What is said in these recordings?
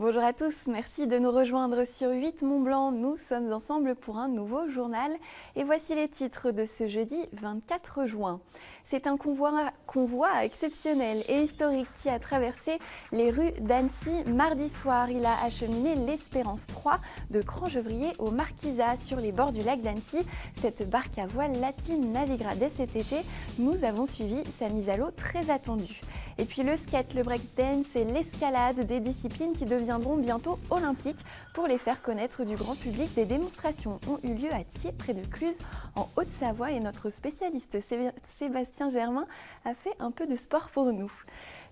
Bonjour à tous, merci de nous rejoindre sur 8 Mont-Blanc. Nous sommes ensemble pour un nouveau journal et voici les titres de ce jeudi 24 juin. C'est un convoi exceptionnel et historique qui a traversé les rues d'Annecy mardi soir. Il a acheminé l'Espérance 3 de Crangevrier au Marquisat sur les bords du lac d'Annecy. Cette barque à voile latine naviguera dès cet été. Nous avons suivi sa mise à l'eau très attendue. Et puis le skate, le breakdance et l'escalade, des disciplines qui deviendront bientôt olympiques. Pour les faire connaître du grand public, des démonstrations ont eu lieu à Thiers, près de Cluse, en Haute-Savoie. Et notre spécialiste Sébastien Germain a fait un peu de sport pour nous.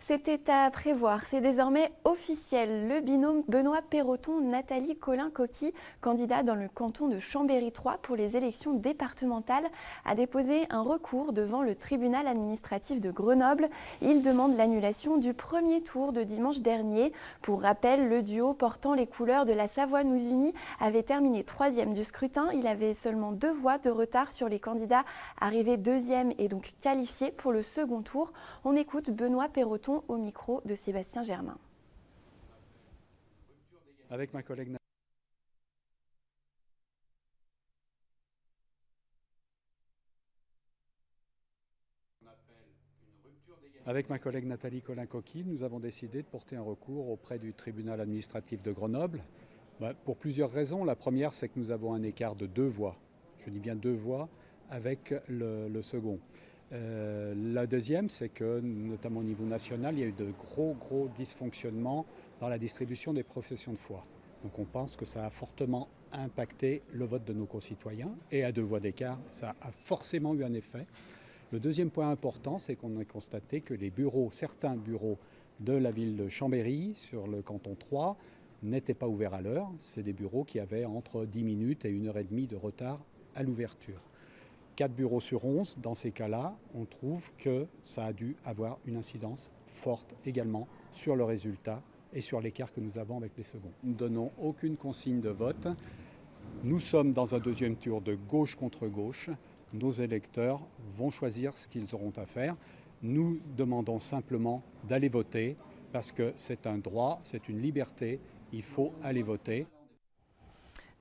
C'était à prévoir, c'est désormais officiel. Le binôme Benoît Perroton-Nathalie Colin-Coquille, candidat dans le canton de Chambéry 3 pour les élections départementales, a déposé un recours devant le tribunal administratif de Grenoble. Il demande l'annulation du premier tour de dimanche dernier. Pour rappel, le duo portant les couleurs de la Savoie-nous unie avait terminé 3e du scrutin. Il avait seulement 2 voix de retard sur les candidats arrivés 2e et donc qualifiés pour le second tour. On écoute Benoît Perroton au micro de Sébastien Germain. Avec ma collègue Nathalie Colin-Coquille, nous avons décidé de porter un recours auprès du tribunal administratif de Grenoble. Pour plusieurs raisons. La première, c'est que nous avons un écart de 2 voix. Je dis bien 2 voix avec le second. La deuxième, c'est que, notamment au niveau national, il y a eu de gros dysfonctionnements dans la distribution des professions de foi. Donc on pense que ça a fortement impacté le vote de nos concitoyens. Et à 2 voix d'écart, ça a forcément eu un effet. Le deuxième point important, c'est qu'on a constaté que certains bureaux de la ville de Chambéry, sur le canton 3, n'étaient pas ouverts à l'heure. C'est des bureaux qui avaient entre 10 minutes et 1h30 de retard à l'ouverture. 4 bureaux sur 11, dans ces cas-là, on trouve que ça a dû avoir une incidence forte également sur le résultat et sur l'écart que nous avons avec les seconds. Nous ne donnons aucune consigne de vote. Nous sommes dans un deuxième tour de gauche contre gauche. Nos électeurs vont choisir ce qu'ils auront à faire. Nous demandons simplement d'aller voter parce que c'est un droit, c'est une liberté. Il faut aller voter.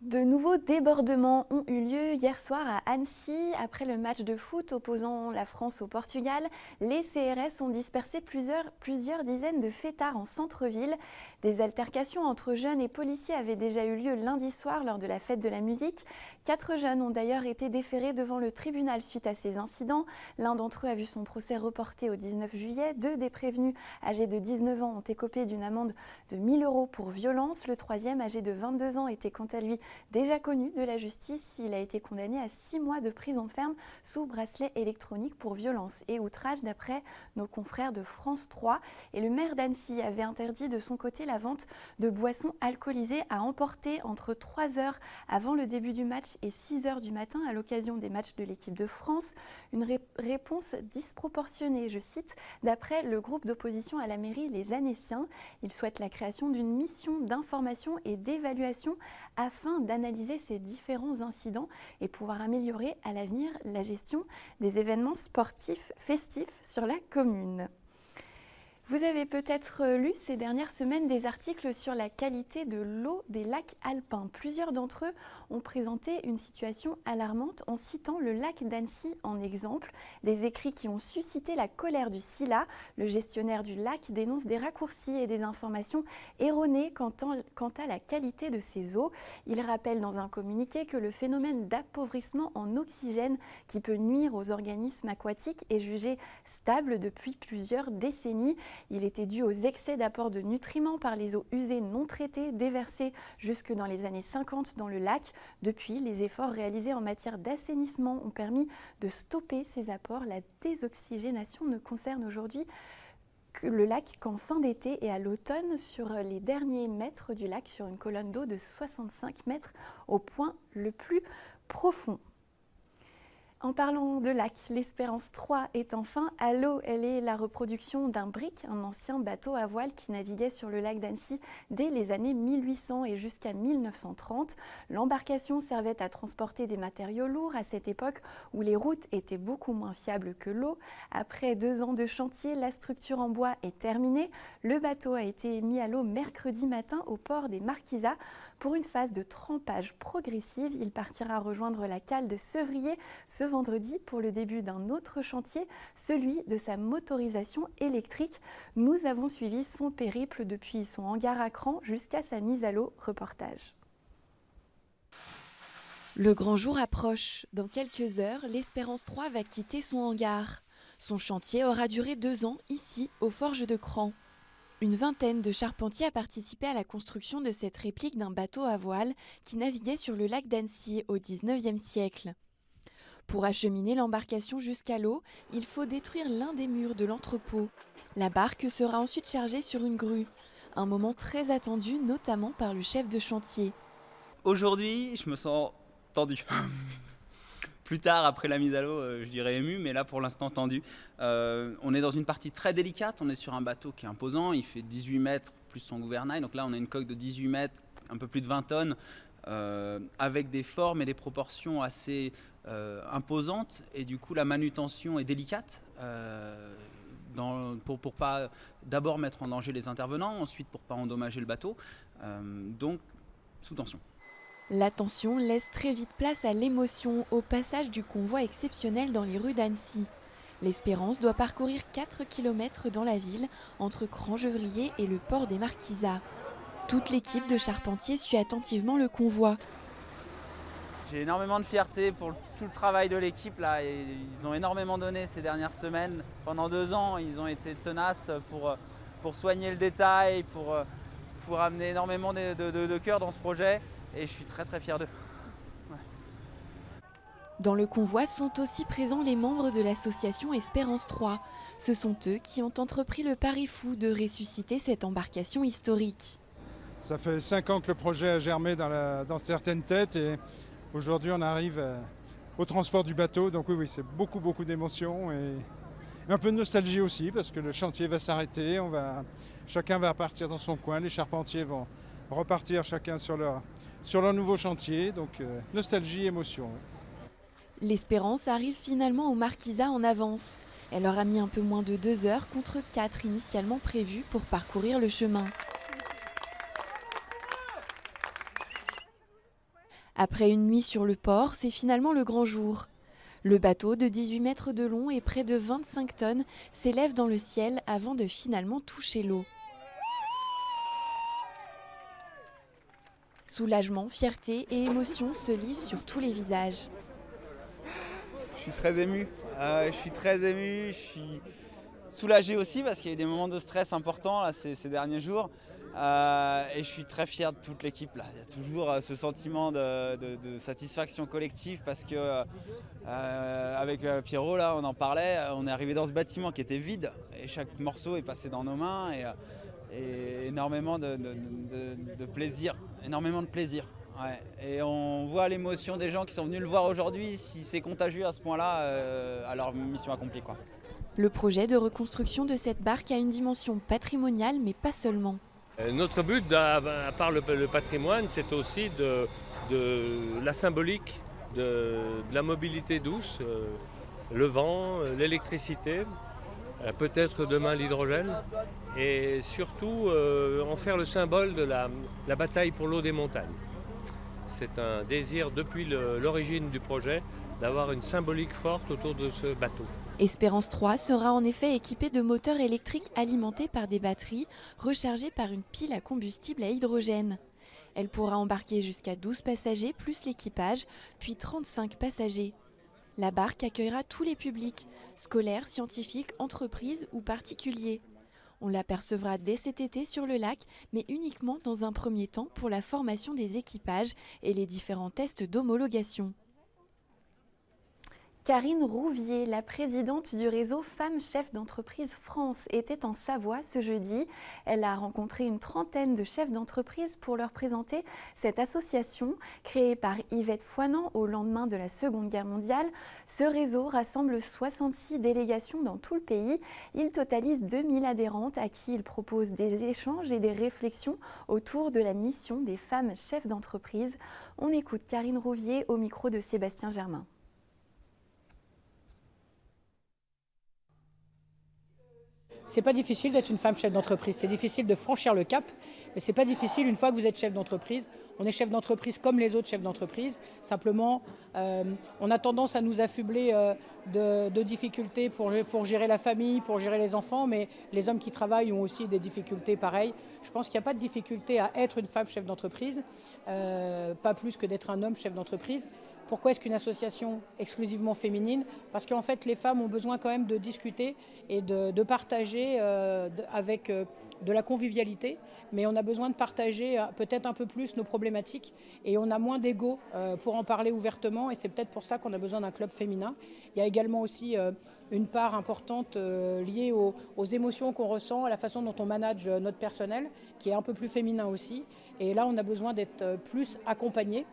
De nouveaux débordements ont eu lieu hier soir à Annecy. Après le match de foot opposant la France au Portugal, les CRS ont dispersé plusieurs dizaines de fêtards en centre-ville. Des altercations entre jeunes et policiers avaient déjà eu lieu lundi soir lors de la fête de la musique. 4 jeunes ont d'ailleurs été déférés devant le tribunal suite à ces incidents. L'un d'entre eux a vu son procès reporté au 19 juillet. 2 des prévenus âgés de 19 ans ont écopé d'une amende de 1 000 € pour violence. Le troisième, âgé de 22 ans, était quant à lui déjà connu de la justice. Il a été condamné à 6 mois de prison ferme sous bracelet électronique pour violence et outrage d'après nos confrères de France 3. Et le maire d'Annecy avait interdit de son côté la vente de boissons alcoolisées à emporter entre 3 h avant le début du match et 6 h du matin à l'occasion des matchs de l'équipe de France. Une réponse disproportionnée, je cite, d'après le groupe d'opposition à la mairie, les Annéciens. Ils souhaitent la création d'une mission d'information et d'évaluation afin d'analyser ces différents incidents et pouvoir améliorer à l'avenir la gestion des événements sportifs festifs sur la commune. Vous avez peut-être lu ces dernières semaines des articles sur la qualité de l'eau des lacs alpins. Plusieurs d'entre eux ont présenté une situation alarmante en citant le lac d'Annecy en exemple. Des écrits qui ont suscité la colère du SILA. Le gestionnaire du lac dénonce des raccourcis et des informations erronées quant à la qualité de ces eaux. Il rappelle dans un communiqué que le phénomène d'appauvrissement en oxygène qui peut nuire aux organismes aquatiques est jugé stable depuis plusieurs décennies. Il était dû aux excès d'apport de nutriments par les eaux usées non traitées déversées jusque dans les années 50 dans le lac. Depuis, les efforts réalisés en matière d'assainissement ont permis de stopper ces apports. La désoxygénation ne concerne aujourd'hui que le lac qu'en fin d'été et à l'automne sur les derniers mètres du lac sur une colonne d'eau de 65 mètres au point le plus profond. En parlant de lac, l'Espérance 3 est enfin à l'eau. Elle est la reproduction d'un brick, un ancien bateau à voile qui naviguait sur le lac d'Annecy dès les années 1800 et jusqu'à 1930. L'embarcation servait à transporter des matériaux lourds à cette époque où les routes étaient beaucoup moins fiables que l'eau. Après 2 ans de chantier, la structure en bois est terminée. Le bateau a été mis à l'eau mercredi matin au port des Marquisats. Pour une phase de trempage progressive, il partira rejoindre la cale de Sevrier ce vendredi pour le début d'un autre chantier, celui de sa motorisation électrique. Nous avons suivi son périple depuis son hangar à cran jusqu'à sa mise à l'eau. Reportage. Le grand jour approche. Dans quelques heures, l'Espérance 3 va quitter son hangar. Son chantier aura duré 2 ans ici, aux Forges de Cran. Une vingtaine de charpentiers a participé à la construction de cette réplique d'un bateau à voile qui naviguait sur le lac d'Annecy au XIXe siècle. Pour acheminer l'embarcation jusqu'à l'eau, il faut détruire l'un des murs de l'entrepôt. La barque sera ensuite chargée sur une grue. Un moment très attendu, notamment par le chef de chantier. Aujourd'hui, je me sens tendu. Plus tard, après la mise à l'eau, je dirais ému, mais là pour l'instant tendu. On est dans une partie très délicate, on est sur un bateau qui est imposant, il fait 18 mètres plus son gouvernail, donc là on a une coque de 18 mètres, un peu plus de 20 tonnes, avec des formes et des proportions assez imposantes, et du coup la manutention est délicate, pour pas d'abord mettre en danger les intervenants, ensuite pour pas endommager le bateau, donc sous tension. La tension laisse très vite place à l'émotion au passage du convoi exceptionnel dans les rues d'Annecy. L'Espérance doit parcourir 4 km dans la ville, entre Crangevrier et le port des Marquisats. Toute l'équipe de charpentiers suit attentivement le convoi. J'ai énormément de fierté pour tout le travail de l'équipe là. Ils ont énormément donné ces dernières semaines. Pendant 2 ans, ils ont été tenaces pour soigner le détail, pour amener énormément de cœur dans ce projet. Et je suis très très fier d'eux. Ouais. Dans le convoi sont aussi présents les membres de l'association Espérance 3. Ce sont eux qui ont entrepris le pari fou de ressusciter cette embarcation historique. Ça fait 5 ans que le projet a germé dans certaines têtes et aujourd'hui on arrive au transport du bateau. Donc oui, c'est beaucoup d'émotions et un peu de nostalgie aussi parce que le chantier va s'arrêter. Chacun va repartir dans son coin, les charpentiers vont repartir chacun sur leur nouveau chantier. Donc nostalgie, émotion. L'Espérance arrive finalement aux Marquisats en avance. Elle aura mis un peu moins de 2 heures contre 4 initialement prévues pour parcourir le chemin. Après une nuit sur le port, c'est finalement le grand jour. Le bateau de 18 mètres de long et près de 25 tonnes s'élève dans le ciel avant de finalement toucher l'eau. Soulagement, fierté et émotion se lisent sur tous les visages. Je suis très ému, je suis soulagé aussi parce qu'il y a eu des moments de stress importants là, ces derniers jours. Et je suis très fier de toute l'équipe là. Il y a toujours ce sentiment de satisfaction collective parce que avec Pierrot là, on en parlait, on est arrivé dans ce bâtiment qui était vide et chaque morceau est passé dans nos mains et énormément de plaisir, Ouais. Et on voit l'émotion des gens qui sont venus le voir aujourd'hui. Si c'est contagieux à ce point-là, alors mission accomplie quoi. Le projet de reconstruction de cette barque a une dimension patrimoniale mais pas seulement. Notre but, à part le patrimoine, c'est aussi de la symbolique, de la mobilité douce, le vent, l'électricité, peut-être demain l'hydrogène, et surtout en faire le symbole de la bataille pour l'eau des montagnes. C'est un désir depuis l'origine du projet d'avoir une symbolique forte autour de ce bateau. Espérance 3 sera en effet équipée de moteurs électriques alimentés par des batteries rechargées par une pile à combustible à hydrogène. Elle pourra embarquer jusqu'à 12 passagers plus l'équipage, puis 35 passagers. La barque accueillera tous les publics, scolaires, scientifiques, entreprises ou particuliers. On l'apercevra dès cet été sur le lac, mais uniquement dans un premier temps pour la formation des équipages et les différents tests d'homologation. Karine Rouvier, la présidente du réseau Femmes Chefs d'entreprise France, était en Savoie ce jeudi. Elle a rencontré une trentaine de chefs d'entreprise pour leur présenter cette association créée par Yvette Foinant au lendemain de la Seconde Guerre mondiale. Ce réseau rassemble 66 délégations dans tout le pays. Il totalise 2000 adhérentes à qui il propose des échanges et des réflexions autour de la mission des femmes chefs d'entreprise. On écoute Karine Rouvier au micro de Sébastien Germain. C'est pas difficile d'être une femme chef d'entreprise, c'est difficile de franchir le cap, mais c'est pas difficile une fois que vous êtes chef d'entreprise. On est chef d'entreprise comme les autres chefs d'entreprise, simplement on a tendance à nous affubler de difficultés pour gérer la famille, pour gérer les enfants, mais les hommes qui travaillent ont aussi des difficultés pareilles. Je pense qu'il n'y a pas de difficulté à être une femme chef d'entreprise, pas plus que d'être un homme chef d'entreprise. Pourquoi est-ce qu'une association exclusivement féminine? Parce qu'en fait, les femmes ont besoin quand même de discuter et de partager avec de la convivialité, mais on a besoin de partager peut-être un peu plus nos problématiques et on a moins d'ego pour en parler ouvertement et c'est peut-être pour ça qu'on a besoin d'un club féminin. Il y a également aussi une part importante liée aux émotions qu'on ressent, à la façon dont on manage notre personnel, qui est un peu plus féminin aussi. Et là, on a besoin d'être plus accompagné.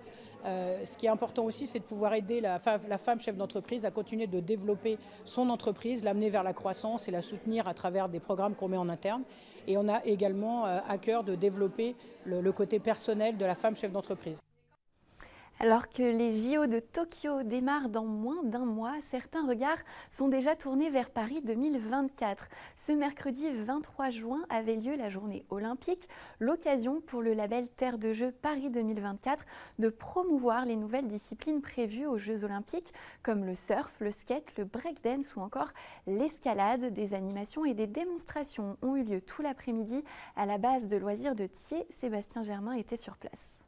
Ce qui est important aussi, c'est de pouvoir aider la femme chef d'entreprise à continuer de développer son entreprise, l'amener vers la croissance et la soutenir à travers des programmes qu'on met en interne. Et on a également à cœur de développer le côté personnel de la femme chef d'entreprise. Alors que les JO de Tokyo démarrent dans moins d'un mois, certains regards sont déjà tournés vers Paris 2024. Ce mercredi 23 juin avait lieu la journée olympique, l'occasion pour le label Terre de Jeux Paris 2024 de promouvoir les nouvelles disciplines prévues aux Jeux olympiques comme le surf, le skate, le breakdance ou encore l'escalade. Des animations et des démonstrations ont eu lieu tout l'après-midi à la base de loisirs de Thiers. Sébastien Germain était sur place.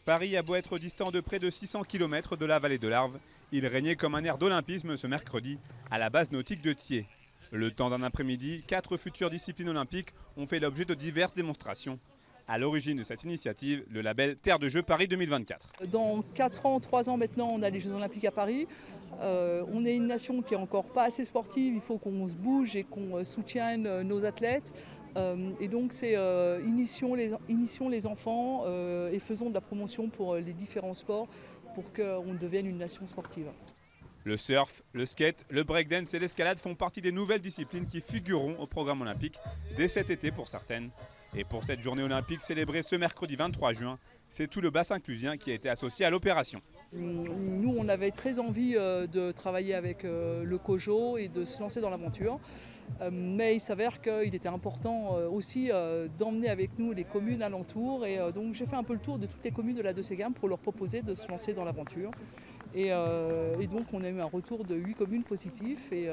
Paris a beau être distant de près de 600 km de la vallée de l'Arve, il régnait comme un air d'olympisme ce mercredi à la base nautique de Thiers. Le temps d'un après-midi, 4 futures disciplines olympiques ont fait l'objet de diverses démonstrations. À l'origine de cette initiative, le label Terre de Jeux Paris 2024. Dans 4 ans, 3 ans maintenant, on a les Jeux Olympiques à Paris. On est une nation qui n'est encore pas assez sportive, il faut qu'on se bouge et qu'on soutienne nos athlètes. Et donc c'est initions les enfants et faisons de la promotion pour les différents sports pour qu'on devienne une nation sportive. Le surf, le skate, le breakdance et l'escalade font partie des nouvelles disciplines qui figureront au programme olympique dès cet été pour certaines. Et pour cette journée olympique célébrée ce mercredi 23 juin, c'est tout le bassin clusien qui a été associé à l'opération. Nous, on avait très envie de travailler avec le COJO et de se lancer dans l'aventure. Mais il s'avère qu'il était important aussi d'emmener avec nous les communes alentours. Et donc j'ai fait un peu le tour de toutes les communes de la Deux-Sèvres pour leur proposer de se lancer dans l'aventure. Et donc on a eu un retour de 8 communes positifs et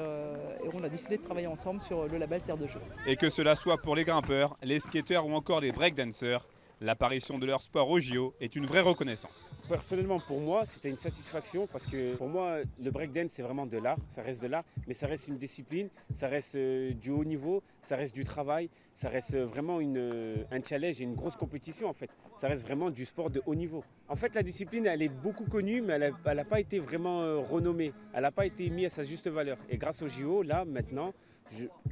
on a décidé de travailler ensemble sur le label Terre de Jeux. Et que cela soit pour les grimpeurs, les skateurs ou encore les breakdancers, l'apparition de leur sport au JO est une vraie reconnaissance. Personnellement, pour moi, c'était une satisfaction parce que pour moi, le breakdance, c'est vraiment de l'art, ça reste de l'art, mais ça reste une discipline, ça reste du haut niveau, ça reste du travail, ça reste vraiment un challenge et une grosse compétition en fait. Ça reste vraiment du sport de haut niveau. En fait, la discipline, elle est beaucoup connue, mais elle n'a pas été vraiment renommée, elle n'a pas été mise à sa juste valeur. Et grâce au JO, là, maintenant,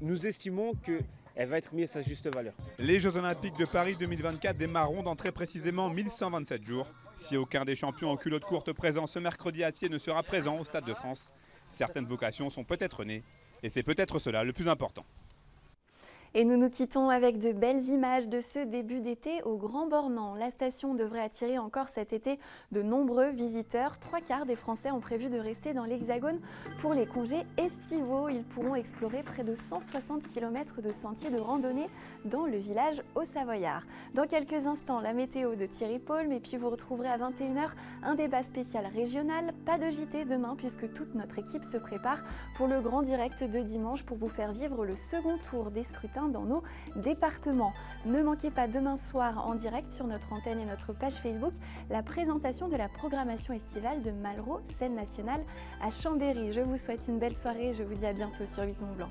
nous estimons qu'elle va être mise à sa juste valeur. Les Jeux Olympiques de Paris 2024 démarreront dans très précisément 1127 jours. Si aucun des champions en culotte courte présents ce mercredi à Thiers ne sera présent au Stade de France, certaines vocations sont peut-être nées. Et c'est peut-être cela le plus important. Et nous nous quittons avec de belles images de ce début d'été au Grand Bornand. La station devrait attirer encore cet été de nombreux visiteurs. 3/4 des Français ont prévu de rester dans l'Hexagone pour les congés estivaux. Ils pourront explorer près de 160 km de sentiers de randonnée dans le village haut-savoyard. Dans quelques instants, la météo de Thierry Paul, et puis vous retrouverez à 21h un débat spécial régional. Pas de JT demain puisque toute notre équipe se prépare pour le grand direct de dimanche pour vous faire vivre le second tour des scrutins dans nos départements. Ne manquez pas demain soir en direct sur notre antenne et notre page Facebook la présentation de la programmation estivale de Malraux, scène nationale à Chambéry. Je vous souhaite une belle soirée et je vous dis à bientôt sur 8 Mont Blanc.